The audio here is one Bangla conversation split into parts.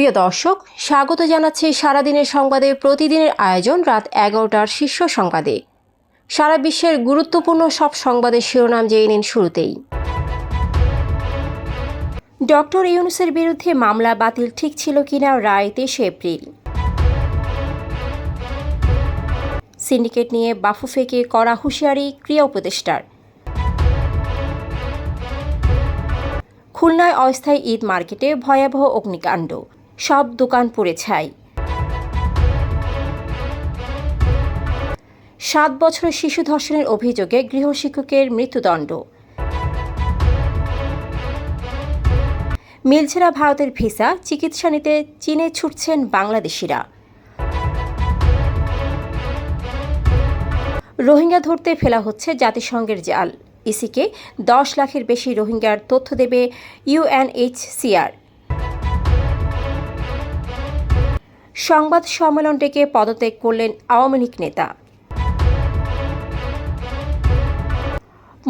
প্রিয় দর্শক, স্বাগত জানাচ্ছি সারাদিনের সংবাদে প্রতিদিনের আয়োজন রাত 11টার শীর্ষ সংবাদে। সারা বিশ্বের গুরুত্বপূর্ণ সব সংবাদের শিরোনাম জেনে নিন শুরুতেই। ডক্টর ইউনূসের বিরুদ্ধে মামলা বাতিল ঠিক ছিল কিনা, রায় 23 এপ্রিল। সিন্ডিকেট নিয়ে বাফুফেকে কড়া হুঁশিয়ারি ক্রীড়া উপদেষ্টার। খুলনায় অস্থায়ী ঈদ মার্কেটে ভয়াবহ অগ্নিকাণ্ড, সব দোকান পুড়ে ছাই। 7 বছরের শিশু ধর্ষণের অভিযোগে গৃহশিক্ষকের মৃত্যুদণ্ড। মিলছে না ভারতের ভিসা, চিকিৎসা নিতে চীনে ছুটছেন বাংলাদেশিরা। রোহিঙ্গা ধরতে ফেলা হচ্ছে জাতিসংঘের জাল, ইসিকে 10 লাখের বেশি রোহিঙ্গার তথ্য দেবে ইউএনএইচসিআর। সংবাদ সম্মেলন ডেকে পদত্যাগ করলেন আওয়ামী লীগ নেতা।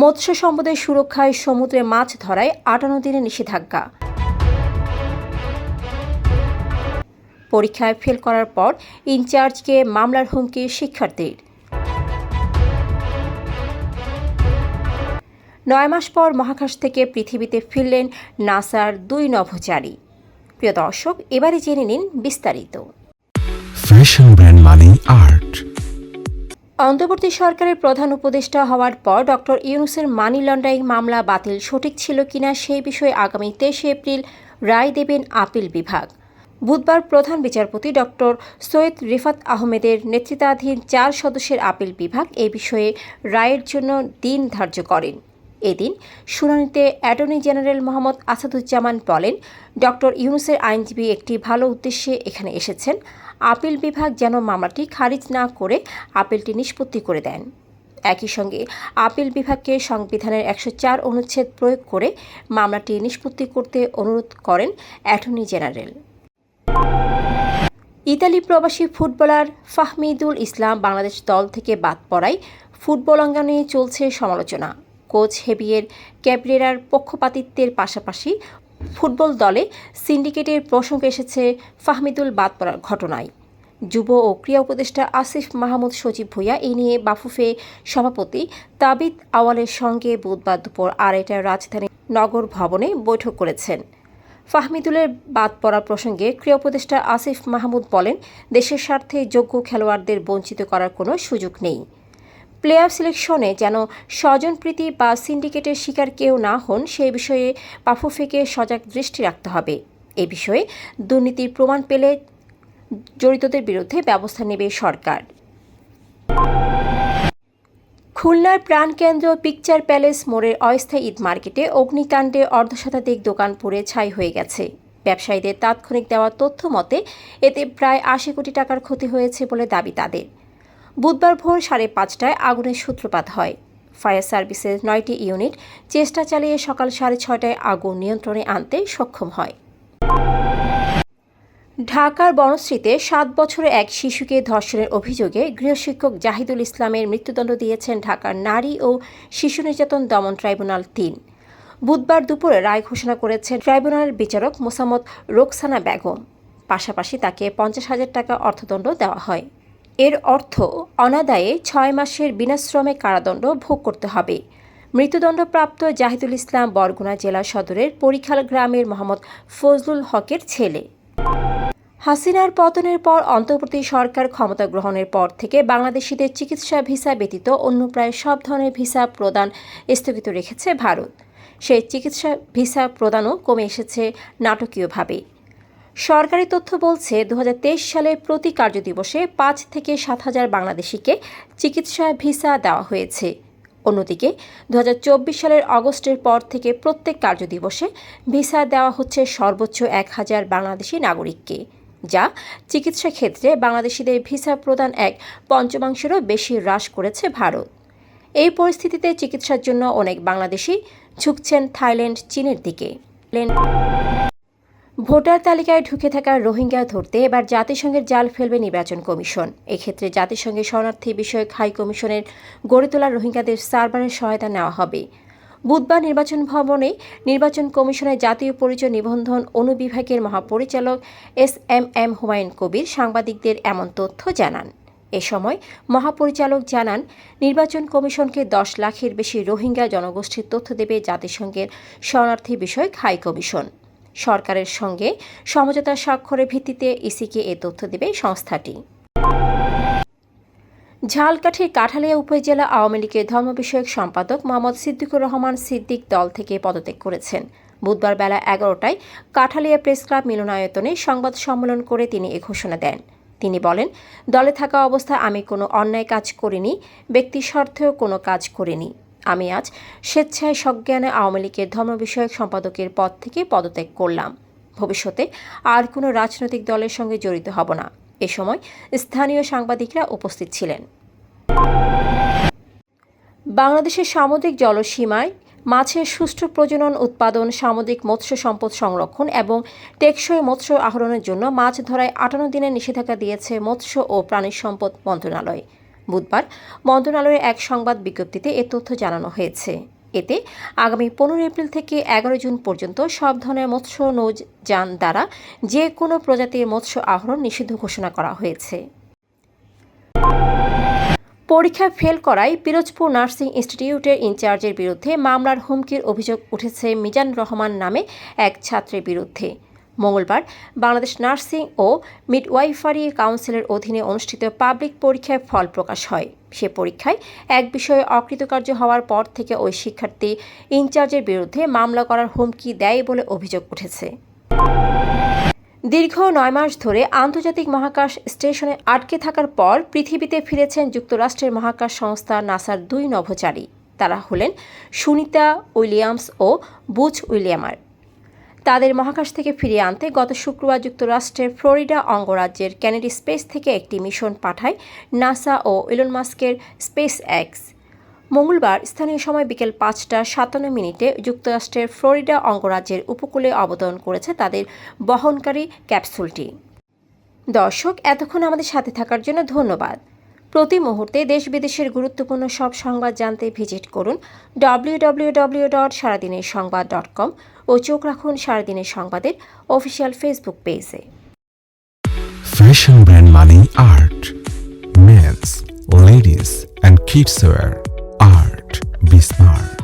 মৎস্য সম্পদের সুরক্ষায় সমুদ্রে মাছ ধরায় 58 দিনের নিষেধাজ্ঞা। পরীক্ষায় ফেল করার পর ইনচার্জকে মামলার হুমকি শিক্ষার্থীর। 9 মাস পর মহাকাশ থেকে পৃথিবীতে ফিরলেন নাসার 2 নভোচারী। প্রিয় দর্শক, এবারে জেনে নিন বিস্তারিত। ফ্যাশন ব্র্যান্ড মানে আর্ট। অন্তর্বর্তী সরকারের প্রধান উপদেষ্টা হওয়ার পর ডক্টর ইউনূসের মানি লন্ডারিং মামলা বাতিল সঠিক ছিল কিনা সেই বিষয়ে আগামী 23 এপ্রিল রায় দেবেন আপিল বিভাগ। বুধবার প্রধান বিচারপতি ডক্টর সৈয়দ রিফাত আহমেদের নেতৃত্বাধীন 4 সদস্যের আপিল বিভাগ এই বিষয়ে রায়ের জন্য দিন ধার্য করেন। এদিন শুনানিতে অ্যাটর্নি জেনারেল মোহাম্মদ আসাদুজ্জামান বলেন, ডক্টর ইউনূসের আইনজীবী একটি ভালো উদ্দেশ্যে এখানে এসেছেন। আপিল বিভাগ যেন মামলাটি খারিজ না করে আপিলটি নিষ্পত্তি করে দেন। একই সঙ্গে আপিল বিভাগকে সংবিধানের 104 অনুচ্ছেদ প্রয়োগ করে মামলাটি নিষ্পত্তি করতে অনুরোধ করেন অ্যাটর্নি জেনারেল। ইতালি প্রবাসী ফুটবলার ফাহমিদুল ইসলাম বাংলাদেশ দল থেকে বাদ পড়ায় ফুটবল অঙ্গনে চলছে সমালোচনা। কোচ হেভিয়ের ক্যাবরেরার পক্ষপাতিত্বের পাশাপাশি ফুটবল দলে সিন্ডিকেটের প্রসঙ্গ এসেছে ফাহমিদুল বাদ পড়ার ঘটনায়। যুব ও ক্রীড়া উপদেষ্টা আসিফ মাহমুদ সজীব ভূঁইয়া এ নিয়ে বাফুফে সভাপতি তাবিদ আওয়ালের সঙ্গে বুধবার দুপুর 2:30টায় রাজধানীর নগর ভবনে বৈঠক করেছেন। ফাহমিদুলের বাদ পড়া প্রসঙ্গে ক্রীড়া উপদেষ্টা আসিফ মাহমুদ বলেন, দেশের স্বার্থে যোগ্য খেলোয়াড়দের বঞ্চিত করার কোনো সুযোগ নেই। প্লেয়ার সিলেকশনে যেন স্বজনপ্রীতি বা সিন্ডিকেটের শিকার কেউ না হন সেই বিষয়ে বাফুফেকে সজাগ দৃষ্টি রাখতে হবে। এ বিষয়ে দুর্নীতির প্রমাণ পেলে জড়িতদের বিরুদ্ধে ব্যবস্থা নেবে সরকার। খুলনার প্রাণকেন্দ্র পিকচার প্যালেস মোড়ের অস্থায়ী ঈদ মার্কেটে অগ্নিকাণ্ডে অর্ধশতাধিক দোকান পুড়ে ছাই হয়ে গেছে। ব্যবসায়ীদের তাৎক্ষণিক দেওয়া তথ্য মতে এতে প্রায় 80 কোটি টাকার ক্ষতি হয়েছে বলে দাবি তাদের। বুধবার ভোর 5:30টায় আগুনের সূত্রপাত হয়। ফায়ার সার্ভিসের 9টি ইউনিট চেষ্টা চালিয়ে সকাল 6:30টায় আগুন নিয়ন্ত্রণে আনতে সক্ষম হয়। ঢাকার বনশ্রীতে 7 বছরের এক শিশুকে ধর্ষণের অভিযোগে গৃহশিক্ষক জাহিদুল ইসলামের মৃত্যুদণ্ড দিয়েছেন ঢাকার নারী ও শিশু নির্যাতন দমন ট্রাইব্যুনাল 3। বুধবার দুপুরে রায় ঘোষণা করেছেন ট্রাইব্যুনালের বিচারক মোসাম্মদ রোকসানা বেগম। পাশাপাশি তাকে 50,000 টাকা অর্থদণ্ড দেওয়া হয়। এর অর্থ অনাদায়ে 6 মাসের বিনাশ্রমে কারাদণ্ড ভোগ করতে হবে। মৃত্যুদণ্ডপ্রাপ্ত জাহিদুল ইসলাম বরগুনা জেলা সদরের পরিখাল গ্রামের মোহাম্মদ ফজলুল হকের ছেলে। হাসিনার পতনের পর অন্তর্বর্তী সরকার ক্ষমতা গ্রহণের পর থেকে বাংলাদেশিদের চিকিৎসা ভিসা ব্যতীত অন্য প্রায় সব ধরনের ভিসা প্রদান স্থগিত রেখেছে ভারত। সেই চিকিৎসা ভিসা প্রদানও কমে এসেছে নাটকীয়ভাবে। সরকারি তথ্য বলছে 2023 সালে প্রতি কার্যদিবসে 5 থেকে 7,000 বাংলাদেশিকে চিকিৎসা ভিসা দেওয়া হয়েছে। অন্যদিকে 2024 সালের অগস্টের পর থেকে প্রত্যেক কার্যদিবসে ভিসা দেওয়া হচ্ছে সর্বোচ্চ 1,000 বাংলাদেশি নাগরিককে, যা চিকিৎসা ক্ষেত্রে বাংলাদেশিদের ভিসা প্রদান 1/5 বেশি হ্রাস করেছে ভারত। এই পরিস্থিতিতে চিকিৎসার জন্য অনেক বাংলাদেশি ঝুঁকছেন থাইল্যান্ড, চীনের দিকে। ভোটার তালিকায় ঢুকে থাকা রোহিঙ্গা ধরতে এবার জাতিসংঘের জাল ফেলবে নির্বাচন কমিশন। এক্ষেত্রে জাতিসংঘের শরণার্থী বিষয়ক হাই কমিশনের গড়ে তোলা রোহিঙ্গাদের সার্ভারের সহায়তা নেওয়া হবে। বুধবার নির্বাচন ভবনে নির্বাচন কমিশনের জাতীয় পরিচয় নিবন্ধন অনুবিভাগের মহাপরিচালক SMM হুমায়ুন কবির সাংবাদিকদের এমন তথ্য জানান। এ সময় মহাপরিচালক জানান, নির্বাচন কমিশনকে 10 লাখের বেশি রোহিঙ্গা জনগোষ্ঠীর তথ্য দেবে জাতিসংঘের শরণার্থী বিষয়ক হাই কমিশন। সরকারের সঙ্গে সমঝোতা স্বাক্ষরের ভিত্তিতে ইসিকে এ তথ্য দেবে সংস্থাটি। ঝালকাঠির কাঠালিয়া উপজেলা আওয়ামী লীগের ধর্ম বিষয়ক সম্পাদক মোহাম্মদ সিদ্দিকুর রহমান সিদ্দিক দল থেকে পদত্যাগ করেছেন। বুধবার বেলা 11টায় কাঠালিয়া প্রেস ক্লাব মিলনায়তনে সংবাদ সম্মেলন করে তিনি এ ঘোষণা দেন। তিনি বলেন, দলে থাকা অবস্থায় আমি কোনো অন্যায় কাজ করিনি, ব্যক্তি স্বার্থেও কোনো কাজ করিনি। আমি আজ স্বেচ্ছায় সজ্ঞানে আওয়ামী লীগের ধর্ম বিষয়ক সম্পাদকের পদ থেকে পদত্যাগ করলাম। ভবিষ্যতে আর কোনো রাজনৈতিক দলের সঙ্গে জড়িত হব না। এ সময় স্থানীয় সাংবাদিকরা উপস্থিত ছিলেন। বাংলাদেশের সামুদ্রিক জলসীমায় মাছের সুষ্ঠু প্রজনন, উৎপাদন, সামুদ্রিক মৎস্য সম্পদ সংরক্ষণ এবং টেকসই মৎস্য আহরণের জন্য মাছ ধরায় 58 দিনের নিষেধাজ্ঞা দিয়েছে মৎস্য ও প্রাণী সম্পদ মন্ত্রণালয়। বুধবার মন্ত্রণালয়ের এক সংবাদ বিজ্ঞপ্তিতে এ তথ্য জানানো হয়েছে। এতে আগামী 15 এপ্রিল থেকে 11 জুন পর্যন্ত সব ধরনের মৎস্য নৌযান দ্বারা যে কোনো প্রজাতির মৎস্য আহরণ নিষিদ্ধ ঘোষণা করা হয়েছে। পরীক্ষায় ফেল করায় পিরোজপুর নার্সিং ইনস্টিটিউটের ইনচার্জের বিরুদ্ধে মামলার হুমকির অভিযোগ উঠেছে মিজান রহমান নামে এক ছাত্রের বিরুদ্ধে। মঙ্গলবার বাংলাদেশ নার্সিং ও মিডওয়াইফারি কাউন্সিলের অধীনে অনুষ্ঠিত পাবলিক পরীক্ষায় ফল প্রকাশ হয়। সে পরীক্ষায় এক বিষয়ে অকৃতকার্য হওয়ার পর থেকে ওই শিক্ষার্থী ইনচার্জের বিরুদ্ধে মামলা করার হুমকি দেয় বলে অভিযোগ উঠেছে। দীর্ঘ 9 মাস ধরে আন্তর্জাতিক মহাকাশ স্টেশনে আটকে থাকার পর পৃথিবীতে ফিরেছেন যুক্তরাষ্ট্রের মহাকাশ সংস্থা নাসার 2 নভোচারী। তারা হলেন সুনিতা উইলিয়ামস ও বুচ উইলিয়ামার। তাদের মহাকাশ থেকে ফিরিয়ে আনতে গত শুক্রবার যুক্তরাষ্ট্রের ফ্লোরিডা অঙ্গরাজ্যের কেনেডি স্পেস থেকে একটি মিশন পাঠায় নাসা ও ইলন মাস্কের স্পেস এক্স। মঙ্গলবার স্থানীয় সময় বিকেল 5:57 যুক্তরাষ্ট্রের ফ্লোরিডা অঙ্গরাজ্যের উপকূলে অবতরণ করেছে তাদের বহনকারী ক্যাপসুলটি। দর্শক, এতক্ষণ আমাদের সাথে থাকার জন্য ধন্যবাদ। প্রতি মুহূর্তে দেশ বিদেশের গুরুত্বপূর্ণ সব সংবাদ জানতে ভিজিট করুন www.সারাদিনেরসংবাদ.com ও চোখ রাখুন সারাদিনের সংবাদের অফিসিয়াল ফেসবুক পেজে। Fashion brand Mani Art. Men's, ladies and kids wear. Art. Be smart.